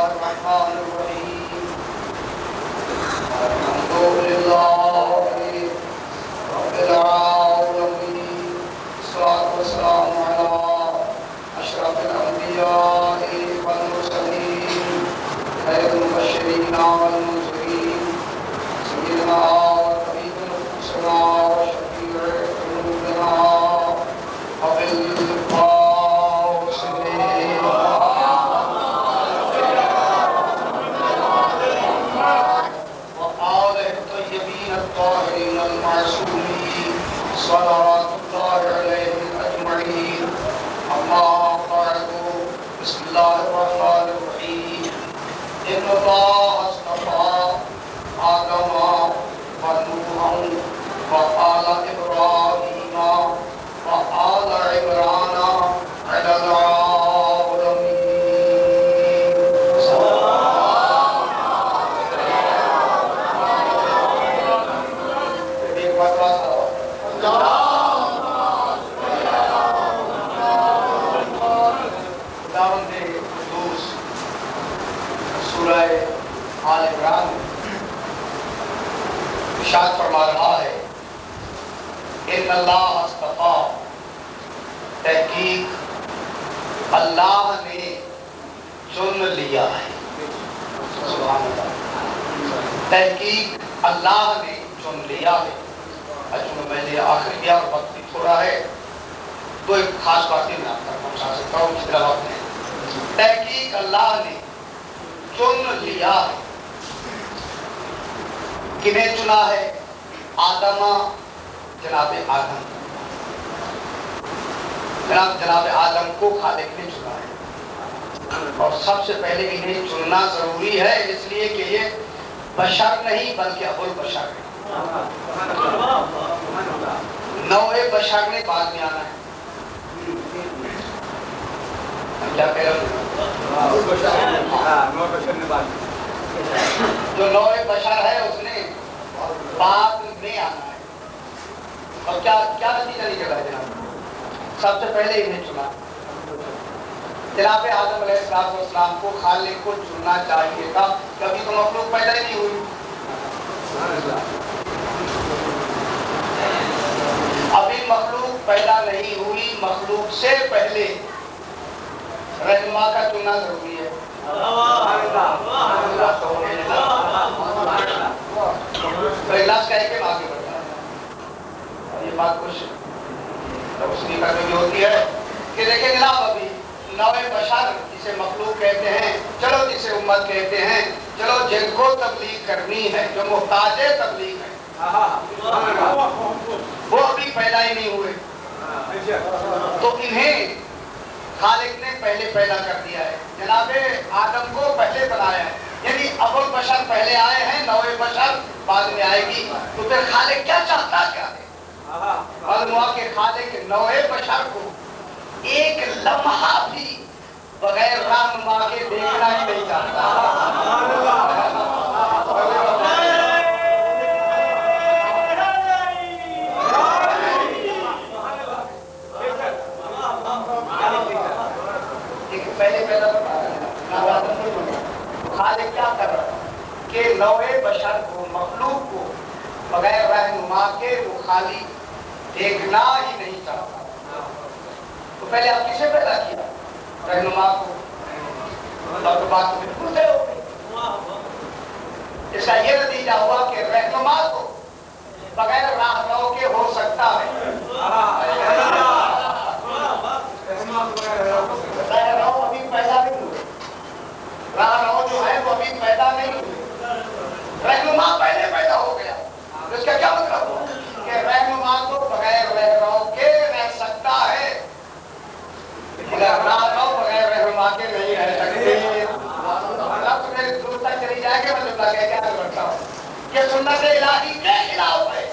الرحمن الرحيم الحمد لله رب العالمين والصلاة والسلام على أشرف الأنبياء والمرسلين خير المبشرين والمنذرين سيدنا وطبيب نفوسنا وشفيع ذنوبنا صلوات الله عليهم أجمعين أما بعد بسم الله الرحمن الرحيم إن الله اصطفى آدم ونوحا وآل إبراهيم وآل عمران على العالمين آل عمران ارشاد فرما رہا ہے ان اللہ اصطفیٰ تحقیق اللہ نے چن لیا ہے سبحان اللہ تحقیق اللہ نے چن لیا ہے اچھا میں نے آخر کیا اور وقت بھی تھوڑا ہے تو ایک خاص باتیں میں آپ تک پہنچا سکتا ہوں اس طرح وقت ہے تحقیق اللہ نے چن لیا ہے کنہیں چنا ہے آدم جناب آدم جناب آدم کو خالق نے چنا ہے اور سب سے پہلے انہیں چننا ضروری ہے اس لیے کہ یہ بشر نہیں بلکہ ابو البشر ہے نوع بشر نے بعد میں آنا ہے کیا کہہ رہا ہوں جو نوع بشر ہے اس نے بعد میں آنا ہے اور کیا نتیجہ نکلا ہے جناب سب سے پہلے انہیں چنا جناب آدم علیہ السلام کو خالق کو چننا چاہیے تھا کبھی تو مخلوق پیدا ہی نہیں ہوئی ابھی مخلوق پیدا نہیں ہوئی مخلوق سے پہلے رہنما کا چننا ضروری ہے اخلاص کہہ کے آگے بڑھتا ہے یہ بات کچھ روشنی کرنے کی ہوتی ہے کہ دیکھیں جناب ابھی نوع بشر جسے مخلوق کہتے ہیں چلو جسے امت کہتے ہیں چلو جن کو تبلیغ کرنی ہے جو محتاج تبلیغ ہے وہ ابھی پیدا ہی نہیں ہوئے تو انہیں خالق نے پہلے پیدا کر دیا ہے جناب آدم کو پہلے بنایا ہے یعنی ابو البشر پہلے آئے ہیں نوع بشر بعد میں آئے گی تو پھر خالق کیا چاہتا کیا ہے معلوم ہوا کہ خالق نوع بشر کو ایک لمحہ بھی بغیر رہنما کے دیکھنا ہی نہیں چاہتا پہلے پیدا خالق کیا کر رہا کہ نوع بشر کو مخلوق کو بغیر رہنما کے وہ خالی دیکھنا ہی نہیں چاہتا تو پہلے آپ کسے پیدا کیا رہنما کو اور بات تو بالکل طے ہو گئی اس کا یہ نتیجہ ہوا کہ رہنما کو بغیر راہنما کے ہو سکتا ہے ابھی پیدا نہیں ہوئے راہنما جو ہے وہ ابھی پیدا نہیں ہوئے رہنما پہلے پیدا ہو گیا اس کا کیا مطلب ہوا کہ رہنما کو بغیر رہنما کے رہ سکتا ہے راہنما بغیر رہنما کے نہیں رہ سکتے تمہیں دور تک چلی جائے کہ میں جملہ کہہ کے آگے بڑھتا ہوں کہ سنت الہی کے خلاف ہے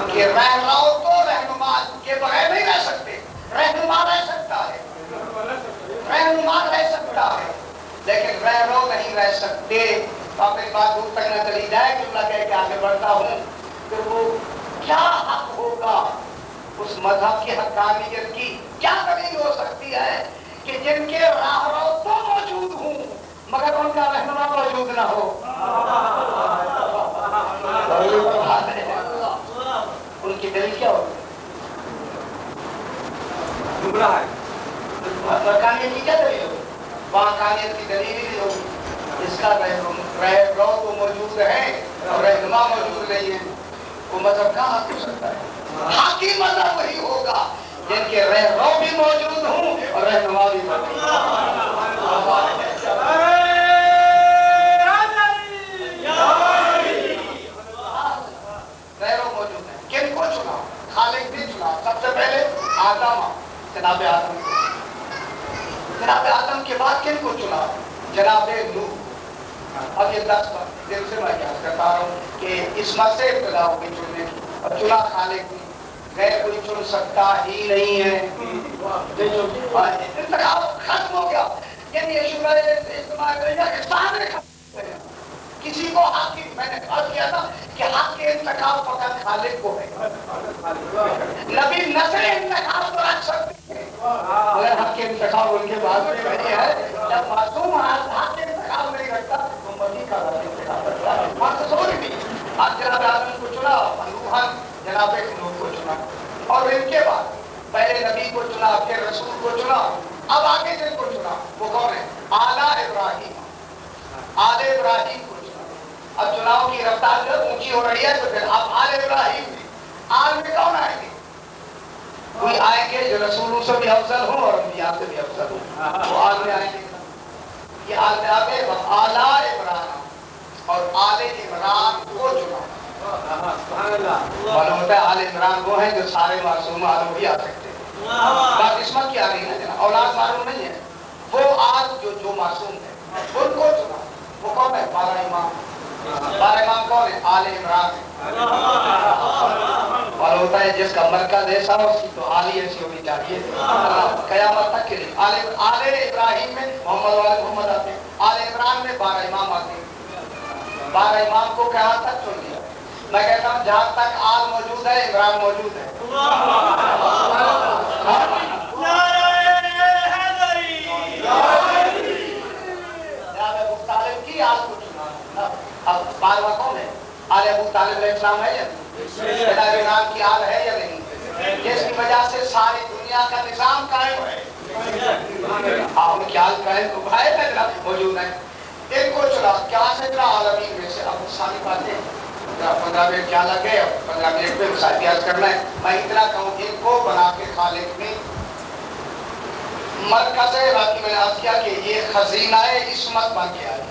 کہ رہنما تو رہنما کے بغیر نہیں رہ سکتے رہنما رہ سکتا ہے رہنما رہ سکتا ہے لیکن رہنما نہیں رہ سکتے آپ ایک بات دور تک نہ چلی جائے جملہ کہہ کے آگے بڑھتا ہوں کہ وہ کیا حق ہوگا اس مذہب کی حقانیت کی کیا دلیل ہو سکتی ہے کہ جن کے راہرو تو موجود ہوں مگر ان کا رہنما موجود نہ ہو. ان کی دلیل کیا ہوگی؟ کانیت کی کیا دلیل ہوگی؟ وہاں کانیت کی دلیل ہی نہیں ہوگی. اس کا رہنما تو موجود ہے اور رہنما موجود نہیں ہے. وہ مذہب کہاں ہو سکتا ہے؟ حقی مذہب وہی ہوگا جن کے رہنما بھی موجود ہوں اور رہنما بھی موجود ہوں. رہنما موجود ہیں. کن کو چنا؟ خالق نے چنا. سب سے پہلے آدم، جناب آدم. جناب آدم کے بعد کن کو چنا؟ جناب نوح. اب یہ 10 دن سے میں یاد کرتا رہا ہوں کہ اسمت سے ابتدا ہو گئی چننے کی. اب چنا خالق نے، غیر کوئی چن سکتا ہی نہیں ہے. انتخاب ختم ہو گیا. یعنی یہ شبہ استعمال کسی کو حق کی، میں نے عرض کیا تھا کہ حق کے انتخاب فقط خالق کو ہے. نبی نسل انتخاب تو رکھ سکتے ہیں مگر حق کے انتخاب ان کے بعد میں نہیں ہے. جب معصوم حق کے انتخاب نہیں رکھتا تو مدی کا انتخاب رکھتا ہے. معصوم بھی آج جناب آدم کو چنا، نوح جناب نوح کو چنا، اور ان کے بعد پہلے نبی کو چنا، پھر رسول کو چنا. اب آگے جن کو چنا وہ کون ہے؟ آل ابراہیم. آل ابراہیم کو چنا. اب چناؤ کی رفتار جو اونچی ہو رہی ہے تو پھر اب آل ابراہیم میں آل میں کون آئیں گے؟ کوئی آئیں گے جو رسولوں سے بھی افضل ہوں اور انبیاء سے بھی افضل ہوں. وہ آل میں آئیں گے. یہ آل میں آگے آل عمران اور آل عمران کو چنا. معلوم ہوتا ہے آل عمران وہ ہیں جو سارے معصوم آل بھی آ سکتے ہیں. بات عصمت کی آ رہی ہے نا، اولاد معلوم نہیں ہے. وہ آج جو معصوم ہے ان کو چنا. وہ کون ہے؟ 12 امام. 12 امام کون ہے؟ آل عمران ہے. معلوم ہوتا ہے جس کا مرکز ایسا ہو اس کی تو آل ہی ایسی ہونی چاہیے قیامت تک کے لیے. آل ابراہیم میں محمد والے محمد آتے ہیں. آل عمران میں 12 امام آتے ہیں. 12 امام کو کہاں تک چن لیا؟ میں کہتا ہوں جہاں تک آل موجود ہے عمران موجود ہے. اب 12واں کون ہے؟ آل ابو طالب علیہ السلام ہے یا نہیں؟ نام کی آل ہے یا نہیں؟ جس کی وجہ سے ساری دنیا کا نظام قائم ہے. آپ کی آل قائم تو موجود ہے. ان کو چلا کیا سجرا عالمین میں سے. اب ساری باتیں 15 منٹ کیا لگے، 15 منٹ میں مسائل کرنا ہے. میں اتنا کہوں ان کو بنا کے خالق نے مرکز راکی میں نے عرض کیا کہ یہ خزینہ عصمت بن کے آئی.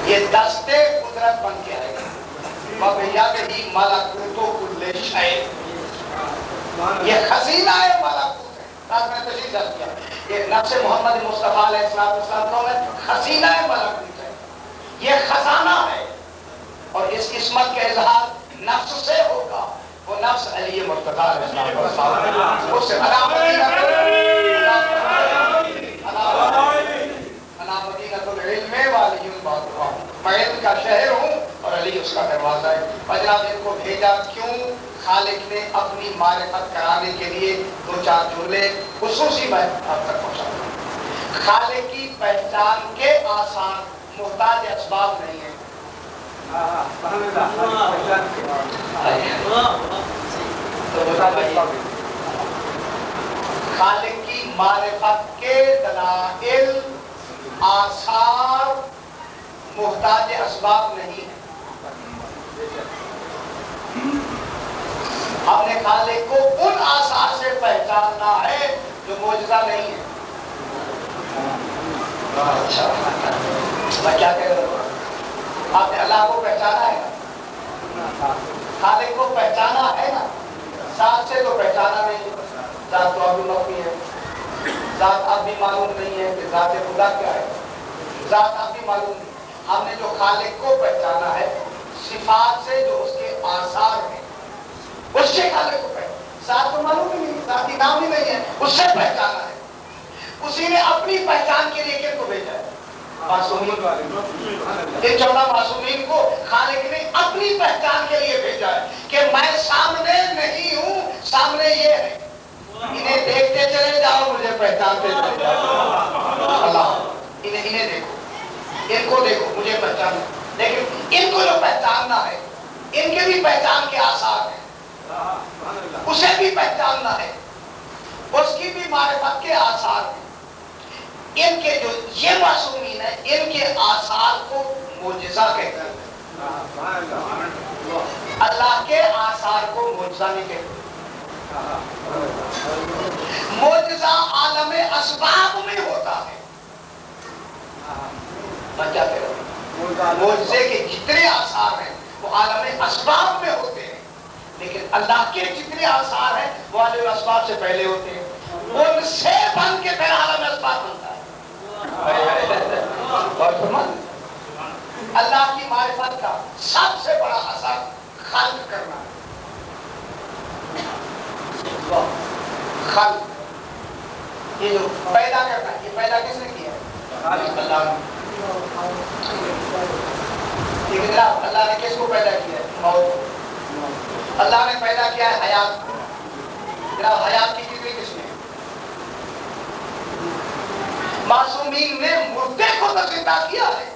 یہ دستے قدرت بن کے آئے. وَبِيَدِهِ مَلَكُوتُ كُلِّ شَيْءٍ. یہ خزینہ ملکوت ہے. آج میں تشریح درج کیا یہ نفس محمد مصطفیٰ علیہ السلام کو ہے خزینہ ملکوت ہے. یہ خزانہ ہے اور اس قسمت کا اظہار نفس سے ہوگا. وہ نفس علی مرتضیٰ علیہ السلام اس سے میں علم کا شہر ہوں اور علی اس کا دروازہ ہے. جناب ان کو بھیجا کیوں؟ خالق نے اپنی معرفت کرانے کے لیے 2-4 جملے خصوصی میں آپ تک پہنچا دوں. خالق کی پہچان کے آسان محتاج اسباب نہیں ہیں. خالق کی معرفت کے دلائل آثار محتاج اسباب نہیں ہے. ہم نے خالق کو ان آثار سے پہچاننا ہے جو معجزہ نہیں ہے. میں کیا کہہ رہا ہوں؟ آپ نے اللہ کو پہچانا ہے نا، خالق کو پہچانا ہے نا. ذات سے تو پہچانا نہیں. ذات تو ابھی مخفی ہے. ذات اب بھی معلوم نہیں ہے کہ ذات خدا کیا ہے. ذات اب بھی معلوم نہیں. ہم نے جو خالق کو پہچانا ہے صفات سے جو اس کے آثار ہیں اس سے خالق کو پہچانا. ذات تو معلوم ہی نہیں، ذاتی نام ہی نہیں ہے، اس سے پہچانا ہے. اسی نے اپنی پہچان کے لیے کن کو بھیجا ہے؟ معصومین. ان 14 معصومین کو خالق نے اپنی پہچان کے لیے بھیجا ہے کہ میں سامنے نہیں ہوں، سامنے یہ ہے. انہیں دیکھتے چلے جاؤ، مجھے پہچانتے چلے جاؤ۔ اللہ انہیں دیکھو، ان کو دیکھو، مجھے پہچانو، لیکن ان کو جو پہچاننا ہے ان کے بھی پہچان کے آثار ہیں، اسے بھی پہچاننا ہے، اس کی بھی معرفت کے آثار ہیں۔ ان کے جو یہ معصومین ہیں ان کے آثار کو معجزہ کہتے ہیں، اللہ کے آثار کو معجزہ نہیں کہتے۔ معجزہ عالم اسباب میں ہوتا ہے۔ میں کیا کہہ رہا ہوں؟ معجزے کے جتنے آثار ہیں وہ عالم اسباب میں ہوتے ہیں، لیکن اللہ کے جتنے آثار ہیں وہ عالم اسباب سے پہلے ہوتے ہیں۔ ان سے بن کے پھر عالم اسباب بنتا ہے۔ اور فرمان اللہ کی معرفت کا سب سے بڑا اثر خلق کرنا ہے۔ خلق، یہ جو پیدا کرنا ہے، یہ پیدا کس نے کیا ہے؟ اللہ نے۔ لیکن اللہ نے کس کو پیدا کیا ہے؟ موت۔ اللہ نے پیدا کیا ہے حیات کو۔ جناب حیات کی کتنی قسمیں ہیں؟ معصومین نے مردے کو تو زندہ کیا ہے۔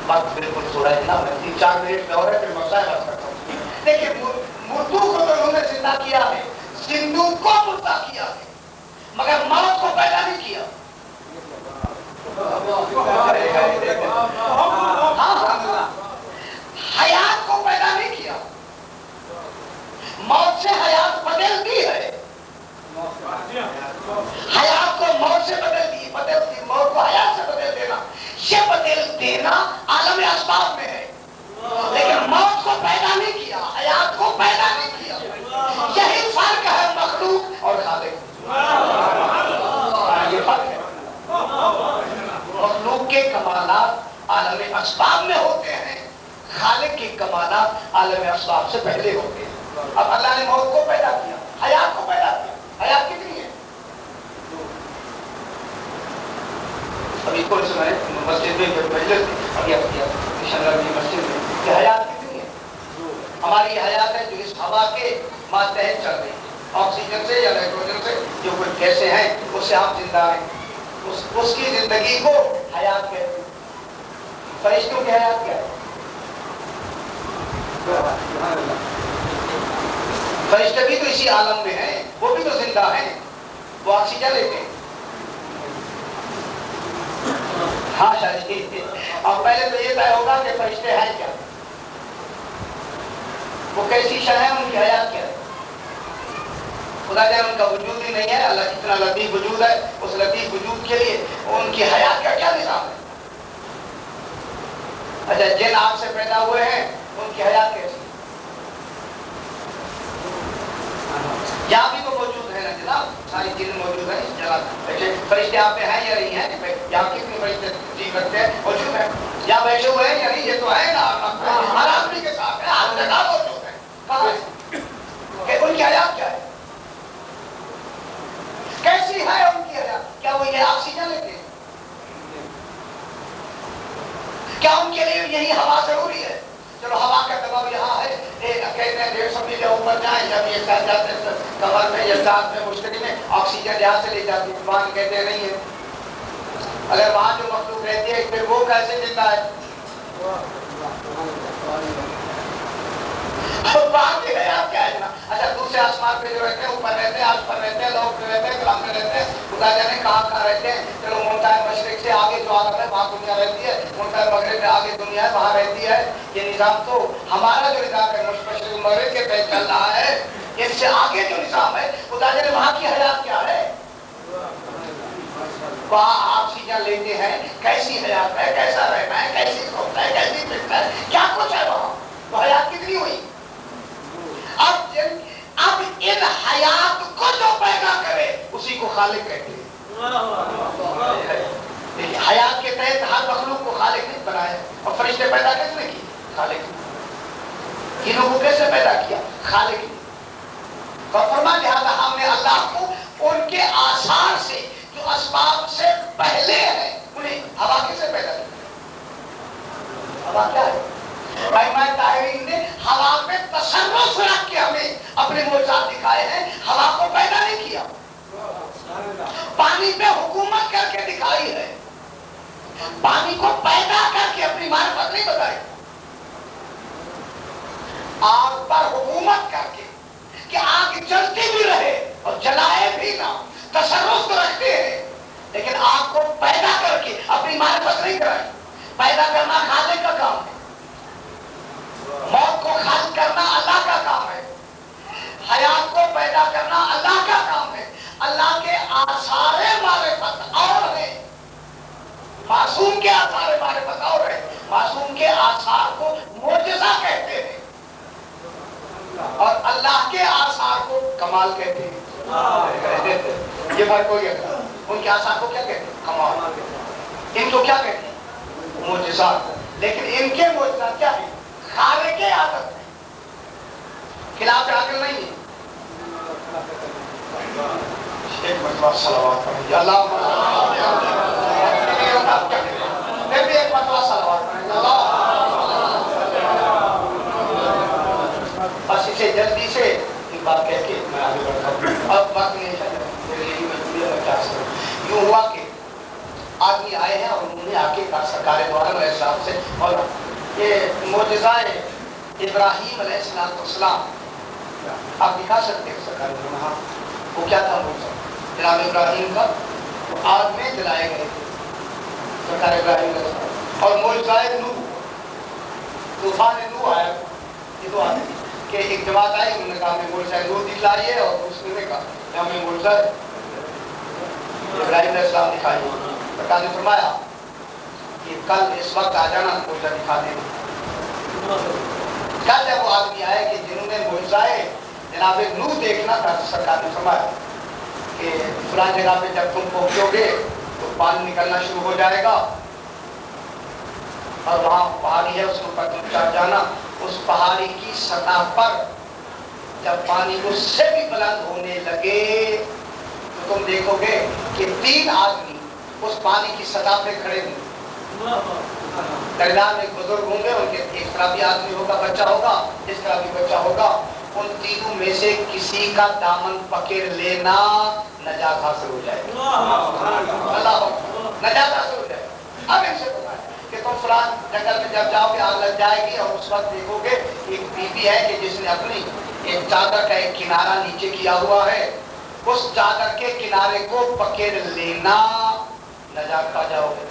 بات بالکل تھوڑا ہے جناب، 3-4 منٹ میں اور ہے پھر مسائل بات کرتا ہوں۔ دیکھیں مردوں کو تو انہوں نے زندہ کیا ہے، زندوں کو مردہ کیا ہے، مگر موت کو پیدا نہیں کیا۔ حیات کو پیدا نہیں کیا، موت سے حیات بدل دی ہے، حیات کو موت سے بدل دی، موت کو حیات سے بدل دینا، یہ بدل دینا عالم اسباب میں ہے، لیکن موت کو پیدا نہیں کیا، حیات کو پیدا نہیں کیا۔ یہی فرق ہے مخلوق اور خالق، یہ فرق ہے۔ مخلوق کے کمالات عالم اسباب میں ہوتے ہیں، خالق کے کمالات عالم اسباب سے پہلے ہوتے ہیں۔ اب اللہ نے موت کو پیدا کیا، حیات کو پیدا کیا۔ حیات کتنی ہے؟ ابھی کچھ سمجھے مسجد میں مجلس ابھی اب کیا مسجد میں کہ حیات کتنی ہے؟ ہماری یہ حیات ہے جو اس ہوا کے ماتحت چل رہی ہے، آکسیجن سے یا نائٹروجن سے جو کچھ گیسیں ہیں اس سے آپ زندہ ہیں، اس کی زندگی کو حیات کہتے ہیں۔ فرشتوں کی حیات کیا ہے؟ فرشتے بھی تو اسی عالم میں ہیں، وہ بھی تو زندہ ہیں، وہ آکسیجن لیتے ہیں۔ ہاں شاید اور پہلے تو یہ طے ہوگا کہ فرشتے ہیں کیا، وہ کیسی شے ہیں، ان کی حیات کیا ہے۔ خدا جان ان کا وجود ہی نہیں ہے، اللہ اتنا لطیف وجود ہے، اس لطیف وجود کے لیے ان کی حیات کا کیا نظام ہے؟ اچھا جن آگ سے پیدا ہوئے ہیں ان کی حیات کیسی؟ یہاں بھی تو موجود ہے نا جناب، ساری چیزیں موجود ہیں اس جگہ۔ فرشتے آپ پہ ہیں یا نہیں ہیں؟ یہاں کتنے فرشتے جی کرتے ہیں؟ موجود ہیں، یہاں بیٹھے ہوئے ہیں یا نہیں؟ یہ تو ہے نا، ہر آدمی کے ساتھ ہے، ہر جگہ موجود ہے۔ کہاں ہے؟ کہ ان کی حیات کیا ہے؟ کیسی ہے ان کی حیات؟ کیا وہ یہ آکسیجن لیتے ہیں؟ کیا ان کے لیے یہی ہوا ضروری ہے؟ چلو ہوا کا دباؤ یہاں ہے، کہتے ہیں 150 میل اوپر جائیں، جب یہ ساتھ جاتے ہیں کمر میں یا ساتھ میں مشتری میں آکسیجن یہاں سے لے جاتی ہے، وہاں کہتے ہیں نہیں ہے۔ اگر وہاں جو مخلوق رہتی ہے پھر وہ کیسے زندہ ہے؟ وہاں کی حیات کیا ہے جناب؟ اچھا دوسرے آسمان پہ جو رہتے ہیں، اوپر رہتے ہیں، آس پر رہتے ہیں، لوگ پہ رہتے ہیں، کلام میں رہتے ہیں، خدا جانے کہاں رہتے ہیں۔ چلو منتہا مشرق سے آگے جو عالم ہے وہاں دنیا رہتی ہے، منتہا مغرب میں آگے دنیا ہے وہاں رہتی ہے۔ یہ نظام تو ہمارا جو نظام ہے مشرق مغرب کے تحت چل رہا ہے، اس سے آگے جو نظام ہے خدا جانے وہاں کی حیات کیا ہے؟ وہاں آکسیجن لیتے ہیں، کیسی حیات ہے، کیسا رہنا ہے، کیسی سوچنا ہے، کیسی فکر ہے، کیا کچھ ہے وہاں؟ وہ حیات کتنی ہوئی؟ اب ان حیات کو جو پیدا کرے اسی کو خالق کہتے ہیں۔ حیات کے تحت ہر مخلوق کو خالق نہیں بنایا، اور فرشتے پیدا کس نے کی؟ خالق۔ انہوں کو کیسے پیدا کیا؟ خالق نے۔ فرما لہذا ہم نے اللہ کو ان کے آثار سے جو اسباب سے پہلے ہیں انہیں ہوا کیسے پیدا کی؟ ہوا کیا ہے؟ ائمہ طاہرین نے ہوا پہ تصرف رکھ کے ہمیں اپنے معجزات دکھائے ہیں، ہوا کو پیدا نہیں کیا، پانی پہ حکومت کر کے دکھائی ہے، پانی کو پیدا کر کے اپنی معرفت نہیں بتائی، آگ پر حکومت کر کے کہ آگ جلتی بھی رہے اور جلائے بھی نہ، تصرف تو رکھتے ہیں لیکن آگ کو پیدا کر کے اپنی معرفت نہیں کرائی۔ پیدا کرنا خالق کا کام ہے، موت کو خلق کرنا اللہ کا کام ہے، حیات کو پیدا کرنا اللہ کا کام ہے۔ اللہ کے آثار معرفت اور ہے، معصوم کے آثار معرفت اور ہے۔ معصوم کے آثار کو معجزہ کہتے ہیں اور اللہ کے آثار کو کمال کہتے ہیں۔ یہ فرق ہو گیا، ان کے آثار کو کیا کہتے ہیں؟ کمال۔ ان کو کیا کہتے ہیں؟ معجزات۔ لیکن ان کے معجزات کیا ہے؟ خالق عادت ہے، خلاف عقل نہیں ہے۔ ایک مرتبہ صلوات پڑھیں اللہ، پھر بھی ایک مرتبہ صلوات پڑھیں اللہ۔ بس اسے جلدی سے ایک بات کہہ کے میں آگے بڑھتا ہوں، اب وقت نہیں ہے، میرے لیے مجبوری ہے، میں کیا کروں۔ یوں ہوا کہ آدمی آئے ہیں اور انہوں نے آ کے کہا سرکار دو عالم علیہ السلام سے، اور یہ معجزہ ابراہیم علیہ السلام آپ دکھا سکتے ہیں سرکار دو عالم؟ ہاں، وہ کیا تھا معجزہ جناب ابراہیم کا؟ آگ میں جلائے گئے تھے سرکار ابراہیم علیہ السلام، اور معجزہ نوح، طوفان نوح آیا، یہ دو آدمی کہ ایک جماعت آئی، انہوں نے کہا ہمیں معجزہ نوح دکھلائیے، اور دوسرے نے کہا کہ ہمیں معجزہ ابراہیم علیہ السلام دکھائیے۔ سرکار نے فرمایا کہ کل اس وقت آ جانا، معجزہ دکھا دینا۔ کل جب وہ آدمی آئے کہ جنہوں نے معجزہ جناب نوح دیکھنا تھا، سرکار نے فرمایا کہ فلاں جگہ پہ جب تم پہنچو گے تو پانی نکلنا شروع ہو جائے گا، اور وہاں پہاڑی ہے، اس پر تم چڑھ جانا۔ اس پہاڑی کی سطح پر جب پانی اس سے بھی بلند ہونے لگے تو تم دیکھو گے کہ 3 آدمی اس پانی کی سطح پہ کھڑے ہوں، درمیان میں ایک بزرگ ہوں گے، ان کے ایک طرح بھی آدمی ہوگا، بچہ ہوگا، اس طرح بھی بچہ ہوگا۔ ان تینوں میں سے کسی کا دامن پکڑ لینا، نجات حاصل ہو جائے گی۔ اللہ نجات حاصل ہو جائے گی۔ اب ان سے بتائیں کہ تم فلان جنگل میں جب جاؤ گے آگ لگ جائے گی، اور اس وقت دیکھو گے ایک بیوی ہے کہ جس نے اپنی ایک چادر کا ایک کنارہ نیچے کیا ہوا ہے، اس چادر کے کنارے کو پکڑ لینا، نجات پا جاؤ گے۔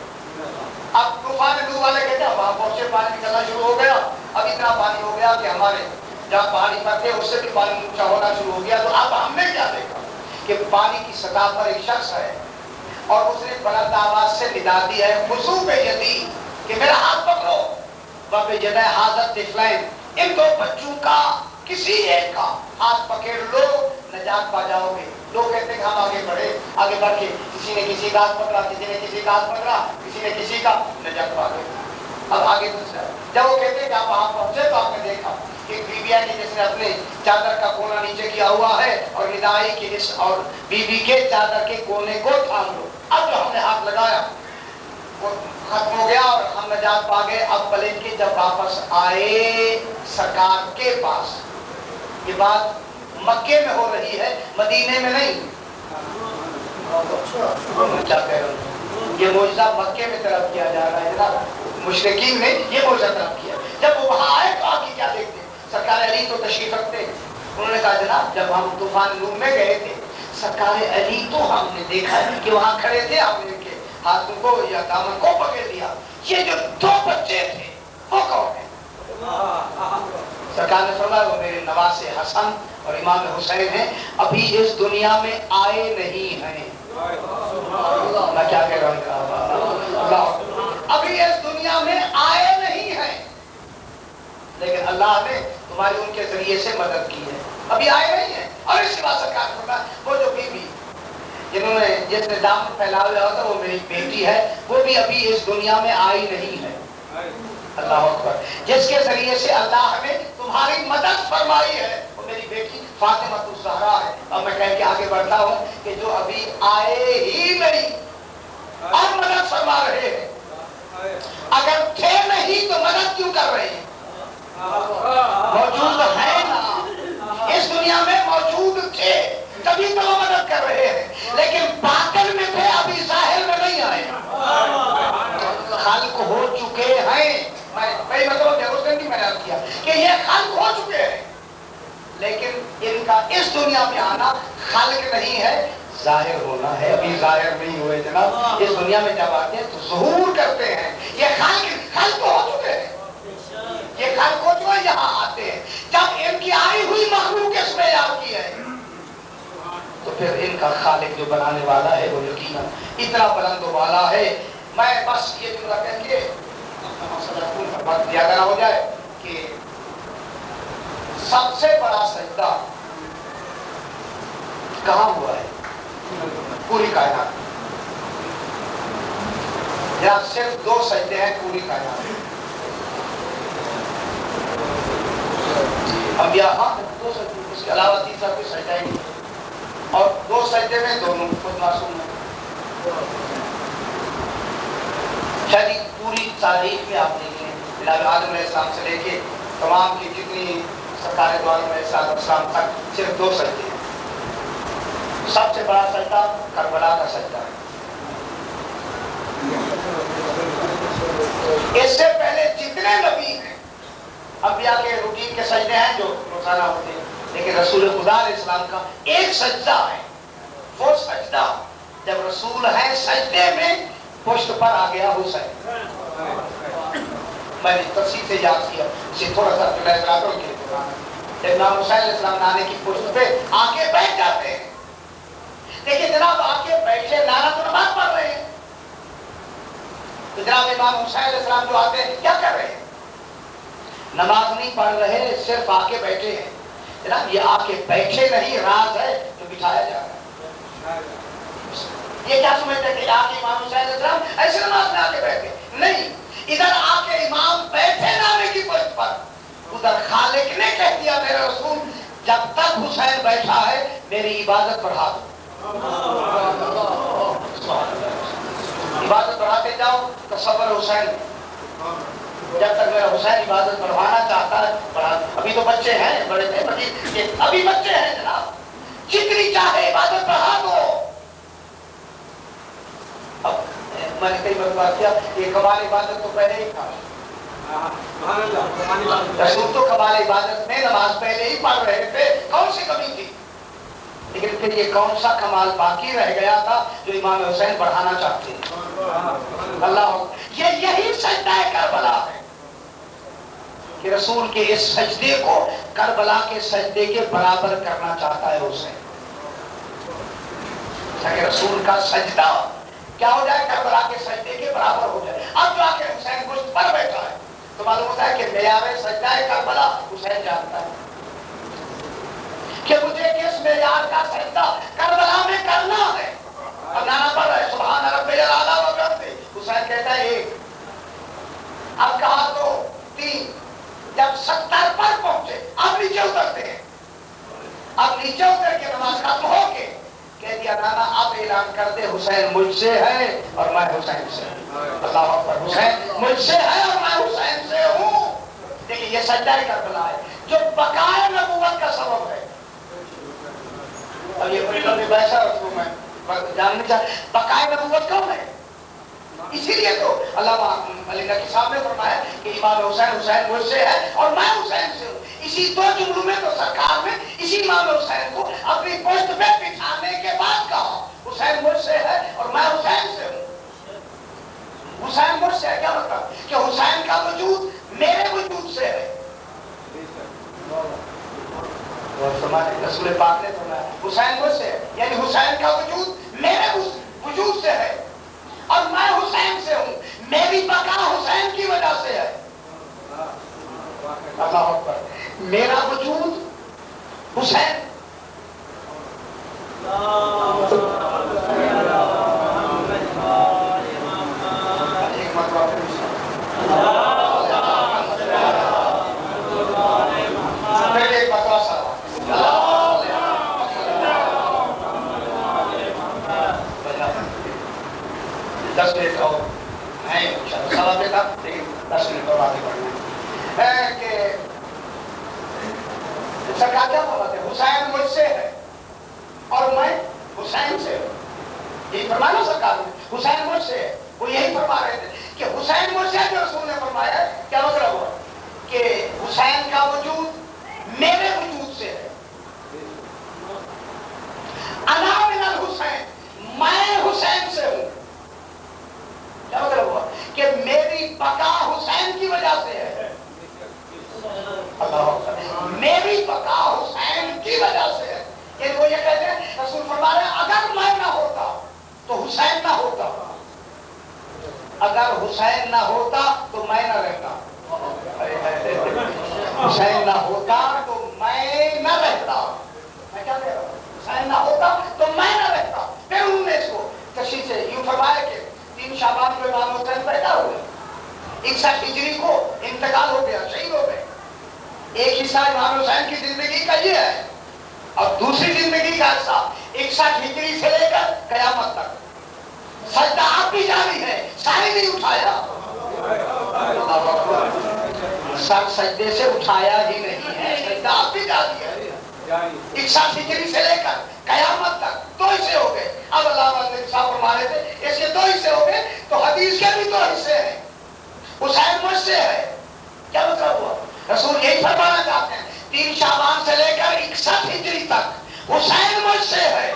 اب طوفان نوح والے کہتے ہیں وہاں پہنچے، پانی نکلنا شروع ہو گیا، اب اتنا پانی ہو گیا کہ ہمارے جہاں پانی پر تھے اس سے بھی پانی اونچا ہونا شروع ہو گیا۔ تو اب ہم نے کیا دیکھا کہ پانی کی سطح پر ایک شخص ہے، اور اس نے بلند آواز سے ندا دی ہے، خذوا بیدی، کہ میرا ہاتھ پکڑو، وبید ھذا الطفلین، ان 2 بچوں کا کسی ایک کا ہاتھ پکڑ لو، نجات پا جاؤ گے۔ لوگ کہتے ہیں کہ ہم آگے بڑھے، آگے بڑھ کے کسی نے کسی کا ہاتھ پکڑا، کسی نے کسی کا ہاتھ پکڑا، کسی نے کسی کا، نجات پا گئے۔ اب آگے دوسرا، جب وہ کہتے ہیں کہ آپ وہاں پہنچے تو آپ نے دیکھا کہ ایک بیوی ہے جس نے اپنے چادر کا کونا نیچے کیا ہوا ہے، اور ندائی کی اس اور بیوی کے چادر کے کونے کو تھام لو۔ اب جو ہم نے ہاتھ لگایا وہ ختم ہو گیا اور ہم نجات پا گئے۔ اب پلٹ کے جب واپس آئے سرکار کے پاس، یہ بات مکے میں ہو رہی ہے، مدینے میں نہیں۔ کیا کہہ رہا ہوں، یہ معجزہ مکے میں طلب کیا جا رہا ہے جناب، مشرکین نے یہ معجزہ طلب کیا۔ جب وہ وہاں آئے تو آگے کیا دیکھتے، سرکار علی تو تشریف رکھتے، انہوں نے کہا جناب جب ہم طوفان نوح میں گئے تھے، سرکار علی تو ہم نے دیکھا کہ وہاں کھڑے تھے، آپ نے ان کے ہاتھوں کو یا دامن کو پکڑ لیا، یہ جو 2 بچے تھے وہ کون ہیں؟ سرکار نے فرمایا وہ میرے نواسے حسن اور امام حسین ہیں، ابھی اس دنیا میں آئے نہیں ہیں۔ میں کیا کہہ رہا ہوں، ابھی اس دنیا میں آئے نہیں ہیں، لیکن اللہ نے تمہاری ان کے ذریعے سے مدد کی ہے، ابھی آئے نہیں ہیں۔ اور اس کے بعد سرکار نے فرمایا وہ جو بیوی جنہوں نے جس نے دامن پھیلا ہوا ہوتا وہ میری بیٹی ہے، وہ بھی ابھی اس دنیا میں آئی نہیں ہے۔ اللہ اکبر، جس کے ذریعے سے اللہ نے تمہاری مدد فرمائی ہے وہ میری بیٹی فاطمہ الزہرا ہے۔ اور میں کہہ کے آگے بڑھتا ہوں کہ جو ابھی آئے ہی نہیں اور مدد فرما رہے ہیں، اگر تھے نہیں تو مدد کیوں کر رہے ہیں؟ موجود ہیں نا، اس دنیا میں موجود تھے تبھی تو مدد کر رہے ہیں، لیکن باطن میں تھے، ابھی ظاہر میں نہیں آئے، خلق ہو چکے ہیں۔ میں مطلب اس نے عرض کیا کہ یہ خلق ہو چکے ہیں، لیکن ان کا اس دنیا میں آنا خلق نہیں ہے، ظاہر ہونا ہے، ابھی ظاہر نہیں ہوئے جناب۔ اس دنیا میں جب آتے ہیں تو ظہور کرتے ہیں، یہ خلق ہو چکے ہیں، یہ خلق ہو چکے ہیں، یہاں آتے ہیں۔ جب ان کی آئی ہوئی مخلوق اس میں یاد کی ہے تو پھر ان کا خالق جو بنانے والا ہے وہ یقیناً اتنا بلند و بالا ہے۔ میں بس یہ جملہ کہہ کے اپنا مسئلہ بات زیادہ نہ ہو جائے کہ سب سے بڑا سجدہ کہاں ہوا ہے پوری کائنات میں؟ یا صرف 2 سجدے ہیں پوری کائنات میں؟ اب یہاں 2 سجدے، اس کے علاوہ تیسرا کوئی سجدہ ہی نہیں، اور 2 سجدے میں دونوں خود معصوم ہیں۔ شاید پوری تاریخ میں آپ دیکھیں جناب آدم علیہ السلام سے لے کے تمام کی جتنی سرکار دو عالم علیہ السلام تک صرف 2 سجدے ہیں۔ سب سے بڑا سجدہ کربلا کا سجدہ ہے۔ اس سے پہلے جتنے نبی ہیں انبیاء کے روٹین کے سجدے ہیں جو روزانہ ہوتے ہیں، لیکن رسول خدا علیہ السلام کا ایک سجدہ ہے، وہ سجدہ جب رسول ہیں سجدے میں پشت پر آ گیا حسین۔ میں نے تفصیل سے یاد کیا، اسے تھوڑا سا امام حسین علیہ السلام نانے کی پشت پہ آ کے بیٹھ جاتے ہیں، لیکن جناب آ کے بیٹھے نانا تو نماز پڑھ رہے ہیں، تو جناب امام حسین علیہ السلام جو آتے ہیں کیا کر رہے ہیں؟ نماز نہیں پڑھ رہے، صرف آ کے بیٹھے ہیں۔ جناب یہ آ کے بیٹھے نہیں، راز ہے جو بٹھایا جا رہا ہے۔ یہ کیا سمجھتے ہیں کہ آ کے امام حسین علیہ السلام ایسے نماز میں آ کے بیٹھے؟ نہیں، ادھر آ کے امام بیٹھے نانے کی پشت پر، ادھر خالق نے کہہ دیا میرے رسول جب تک حسین بیٹھا ہے میری عبادت بڑھا دو، عبادت بڑھاتے جاؤ، تصور حسین جب تک میرا حسین عبادت بڑھوانا چاہتا ہے بڑھا۔ ابھی تو بچے ہیں، بڑے تھے ابھی بچے ہیں جناب، جتنی چاہے عبادت بڑھا دو۔ اب میں نے کئی بار بات کیا کہ کمال عبادت تو پہلے ہی تھا، رسول تو کمال عبادت میں نماز پہلے ہی پڑھ رہے تھے، کون سی کمی تھی؟ لیکن پھر یہ کون سا کمال باقی رہ گیا تھا جو امام حسین بڑھانا چاہتے ہیں؟ اللہ، یہی سجدہ کربلا ہے کہ رسول کے اس سجدے کو کربلا کے سجدے کے برابر کرنا چاہتا ہے حسین، تاکہ رسول کا سجدہ کیا ہو جائے؟ کربلا کے سجدے کے برابر ہو جائے۔ اب جا کے حسین گشت پر بیٹھا ہے تو معلوم ہوتا ہے کہ معیار سجدہ کربلا حسین جانتا ہے کہ مجھے کس معیار کا سجدہ کربلا میں کرنا ہے۔ اب نانا پڑھ رہا ہے سبحان ربی الاعلیٰ و بحمدہ، حسین کہتا ہے 1، اب کہا 2، 3، جب 70 پر پہنچے اب نیچے اترتے ہیں، اب نیچے اتر کے نماز ختم ہو کے کہہ دیا نانا اب اعلان کر دے حسین مجھ سے ہے اور میں حسین سے ہوں۔ اللہ اکبر، حسین مجھ سے ہے اور میں حسین سے ہوں۔ دیکھیں یہ سجدہ کربلا ہے جو بقائے نبوت کا سبب ہے۔ اب یہ بڑی لمبی بحث ہے، اس کو میں جاننا چاہتا بقائے نبوت کون ہے؟ اسی لیے تو علامہ علی نقی صاحب نے فرمایا کہ امام حسین حسین مجھ سے ہے اور میں حسین سے ہوں۔ اسی 2 جملوں میں تو سرکار نے اسی امام حسین کو اپنی پشت پہ بٹھانے کے بعد کہا حسین مجھ سے ہے اور میں حسین سے ہوں۔ حسین مجھ سے ہے کیا مطلب؟ کہ حسین کا وجود میرے وجود سے ہے۔ رسول پاک نے فرمایا حسین مجھ سے ہے، یعنی حسین کا وجود میرے وجود سے ہے اور میں حسین سے ہوں، میری بقا حسین کی وجہ سے ہے۔ اللہ اکبر، میرا وجود حسین ایک مرتبہ سوال تھا لیکن 10 منٹ اور آگے بڑھنا ہے کہ سرکار کیا فرماتے ہیں؟ حسین مجھ سے ہے اور میں حسین سے ہوں. یہی فرمایا سرکار نے, حسین مجھ سے ہے. وہ یہی فرما رہے تھے کہ حسین مجھ سے جو رسول نے فرمایا ہے. کیا مطلب ہوا کہ حسین کا وجود میرے وجود سے ہے. انا من الحسین, میں حسین سے ہوں. کیا مطلب ہوا کہ میری بقا حسین کی وجہ سے ہے. اللہ, میری بقا حسین کی وجہ سے ہے. یعنی وہ یہ کہتے ہیں, رسول فرما رہے ہیں اگر میں نہ ہوتا تو حسین نہ ہوتا, اگر حسین نہ ہوتا تو میں نہ رہتا, حسین نہ ہوتا تو میں نہ رہتا. میں کیا کہہ رہا ہوں؟ حسین نہ ہوتا تو میں نہ رہتا. پھر انہوں نے اس کو تشریح سے یوں فرمایا کہ 3 شعبان کو امام حسین پیدا ہوئے, 61 ہجری کو انتقال ہو گیا, شہید ہو گئے. ایک حصہ امام حسین کی زندگی کا یہ ہے, اور دوسری زندگی کا حصہ 61 ہجری سے لے کر قیامت تک. سجدہ آپ بھی جاری ہے, سارے نہیں اٹھایا, سر سجدے سے اٹھایا ہی نہیں ہے, سجدہ آپ بھی جاری ہے. 61 ہجری سے لے کر قیامت تک 2 حصے ہو گئے. اب علامہ صاحب فرما رہے تھے اس کے 2 حصے ہو گئے, تو حدیث کے بھی 2 حصے ہیں. حسین مجھ سے ہے. کیا مطلب ہوا؟ رسول یہی فرمانا چاہتے ہیں 3 شعبان سے لے کر 61 ہجری تک حسین مجھ سے ہے.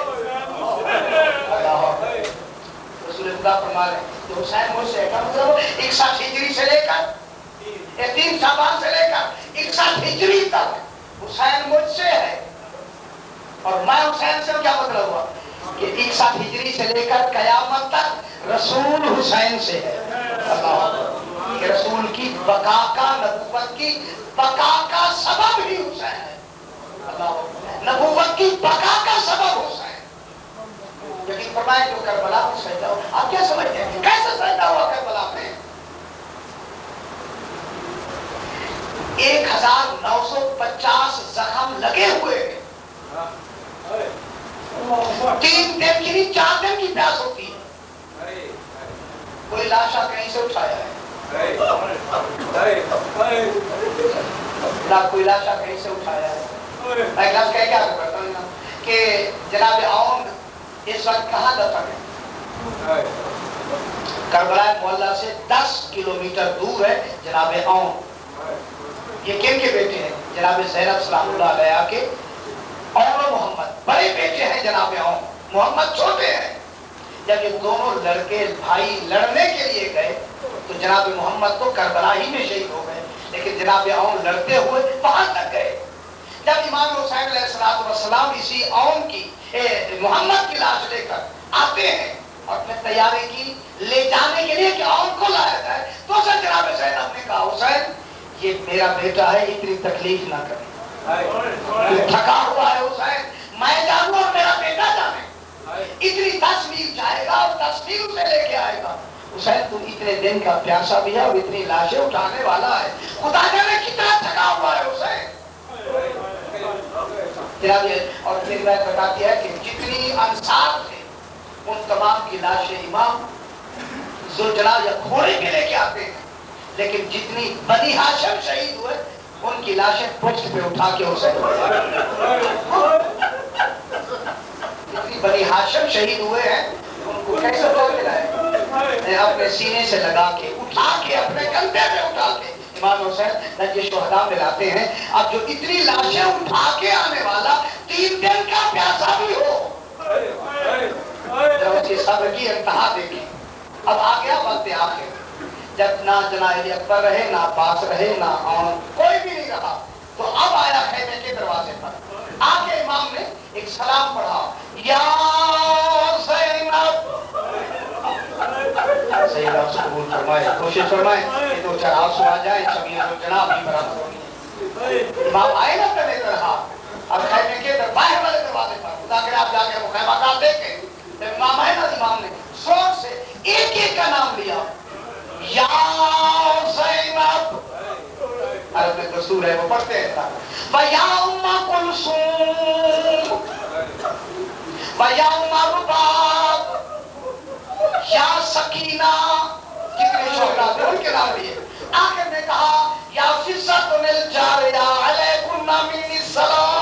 رسول خدا فرما رہے ہیں کہ حسین مجھ سے ہے. کیا مطلب 61 ہجری سے لے کر 3 شعبان سے لے کر 61 ہجری تک حسین مجھ سے ہے اور میں حسین سے. کیا مطلب ہوا کہ 61 ہجری سے لے کر قیامت تک رسول حسین سے ہے. کہ رسول کی بقا کا, نبوت کی بقا کا سبب ہی حسین ہے. نبوت کی بقا کا سبب حسین. لیکن فرمائے جو کربلا میں سجدہ ہوا, آپ کیا سمجھتے ہیں کیسے سجدہ ہوا کربلا میں؟ 1950 زخم لگے ہوئے ہیں. 3 دن کی نہیں 4 دن کی پیاس ہوتی ہے. کوئی لاشا کہیں سے اٹھایا ہے؟ نہ کوئی لاشا کہیں سے اٹھایا ہے. میں لفظ کہہ کیا کرتا ہوں کہ جناب عون اس وقت کہاں دفن ہے؟ کربلا معلیٰ سے 10 کلومیٹر دور ہے جناب عون. یہ کن کے بیٹے ہیں؟ جناب زینب سلام اللہ علیہ کے اور محمد بڑے بیٹے ہیں جناب عون. محمد چھوٹے ہیں. جب یہ دونوں لڑکے بھائی لڑنے کے لیے گئے تو جناب محمد تو کربلا ہی میں شہید ہو گئے, لیکن جناب عون لڑتے ہوئے وہاں تک گئے. جب امام حسین علیہ السلام اسی عون کی محمد کی لاش لے کر آتے ہیں اور پھر تیاری کی لے جانے کے لیے کہ عون کو لایا جائے, تو سر جناب زینب نے کہا حسین یہ میرا بیٹا ہے, اتنی تکلیف نہ کرے, تھکا ہوا ہے حسین, میں جانوں اور میرا بیٹا جانے, اتنی 10 میل جائے گا اور 10 میل سے لے کے آئے گا. حسین تم اتنے دن کا پیاسا بھی ہے اور اتنی لاشیں اٹھانے والا ہے, خدا جانے کتنا تھکا ہوا ہے حسین. اور پھر میں بتاتی ہے کہ جتنی انصار تھے ان تمام کی لاشیں امام ذوالجلال یا گھوڑے کے لے کے آتے ہیں, لیکن جتنی بنی ہاشم شہید ہوئے ان کی لاشیں پشت پہ اٹھا کے حسین, جتنی بنی ہاشم شہید ہوئے ہیں ان کو کیسے اٹھا کے لائے؟ اپنے سینے سے لگا کے اٹھا کے اپنے کندھے پہ اٹھا کے امام حسین نجی شہداء میں لاتے ہیں. اب جو اتنی لاشیں اٹھا کے آنے والا 3 دن کا پیاسا بھی ہو, جب اس کی صبر کی انتہا دیکھیں. اب آ گیا وقت آخر, جب نہ جناب اکبر رہے, نہ عباس رہے, نہ عون, کوئی بھی نہیں رہا, تو اب آیا خیمے کے دروازے پر. آ کے امام نے ایک سلام پڑھا, یا زینب. زینب قبول فرمائے, کوشش فرمائے کہ 2-4 آنسو آ جائیں, شبیر و جناب بھی برابر ہونی. امام آئے نا پہلے رہا, اب خیمے کے باہر والے دروازے پر, خدا کرے آپ جا کے وہ خیمہ کار دیکھیں. امام آئے نا, امام نے زور سے ایک ایک کا نام لیا, یا زینب. عرب میں دستور ہے وہ پڑھتے ہیں, وَيَا أُمَّ كُلْثُومَ وَيَا أُمَّ رُبَابَ, یا سکینہ, جتنے شہداء تھے ان کے نام لیے. آخر نے کہا یا فِزَّةٌ الْجَارِيَةٌ عَلَيْكُنَّ مِنِّ السَّلَامِ.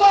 2